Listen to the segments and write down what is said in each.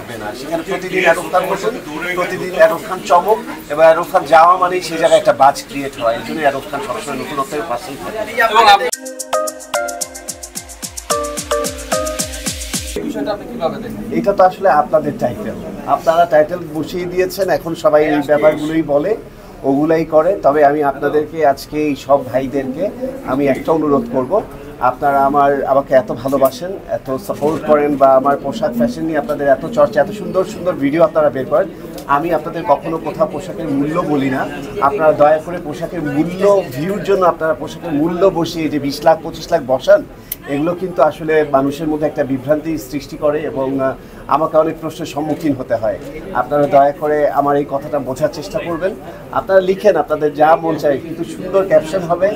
থাকবে না, সেখানে প্রতিদিন আরব খান বসুন, প্রতিদিন আরব খান চমক, এবং আরব খান যাওয়া মানেই সেই জায়গায় একটা বাজ ক্রিয়েট হয়। এই জন্যই আরব খান সবসময় নতুনত্বের পাশেই থাকে। এটা তো আসলে আপনাদের টাইটেল, আপনারা টাইটেল বসিয়ে দিয়েছেন, এখন সবাই এই ব্যাপারগুলোই বলে, ওগুলাই করে। তবে আমি আপনাদেরকে আজকে এই সব ভাইদেরকে আমি একটা অনুরোধ করব, আপনারা আমাকে এত ভালোবাসেন, এত সাপোর্ট করেন, বা আমার পোশাক ফ্যাশন নিয়ে আপনাদের এত চর্চা, এত সুন্দর সুন্দর ভিডিও আপনারা বের করেন। আমি আপনাদের কখনো কোথাও পোশাকের মূল্য বলি না। আপনারা দয়া করে পোশাকের মূল্য ভিউর জন্য আপনারা পোশাকের মূল্য বসিয়ে যে 20 লাখ 25 লাখ বসান, এগুলো কিন্তু আসলে মানুষের মধ্যে একটা বিভ্রান্তি সৃষ্টি করে এবং আমাকে অনেক প্রশ্নের সম্মুখীন হতে হয়। আপনারা দয়া করে আমার এই কথাটা বোঝার চেষ্টা করবেন। আপনারা লিখেন আপনাদের যা মন চায়, কিন্তু সুন্দর ক্যাপশন হবে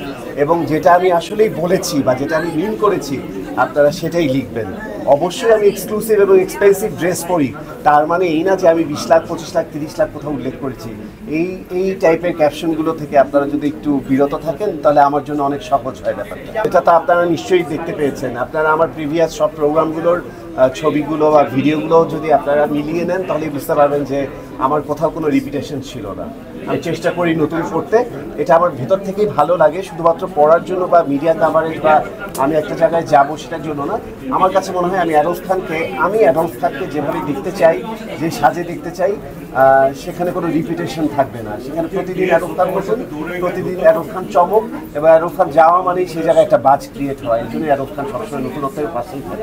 এবং যেটা আমি আসলেই বলেছি বা যেটা আমি মিন করেছি আপনারা সেটাই লিখবেন। অবশ্যই আমি এক্সক্লুসিভ এবং এক্সপেন্সিভ ড্রেস পরি, তার মানে এই না যে আমি 20 লাখ 25 লাখ 30 লাখ কোথাও উল্লেখ করেছি। এই টাইপের ক্যাপশনগুলো থেকে আপনারা যদি একটু বিরত থাকেন তাহলে আমার জন্য অনেক সহজ হয় ব্যাপারটা। এটা তো আপনারা নিশ্চয়ই দেখতে পেয়েছেন। আপনারা আমার প্রিভিয়াস সব প্রোগ্রামগুলোর ছবিগুলো বা ভিডিওগুলো যদি আপনারা মিলিয়ে নেন তাহলে বুঝতে পারবেন যে আমার কোথাও কোনো রিপিটেশন ছিল না। আমি চেষ্টা করি নতুন করতে, এটা আমার ভেতর থেকেই ভালো লাগে, শুধুমাত্র পড়ার জন্য বা মিডিয়া কাভারেজ বা আমি একটা জায়গায় যাবো সেটার জন্য না। আমার কাছে মনে হয় আমি অ্যাডলফ খানকে যেভাবে দেখতে চাই, যে সাজে দেখতে চাই, সেখানে কোনো রিপিটেশন থাকবে না। সেখানে প্রতিদিন অ্যাডলফ খান বসুন, প্রতিদিন অ্যাডলফ খান চমক, এবং অ্যাডলফ খান যাওয়া মানেই সেই জায়গায় একটা বাজ ক্রিয়েট হয়। এই জন্যই অ্যাডলফ খান সবসময় নতুনত্বের পাশেই থাকে।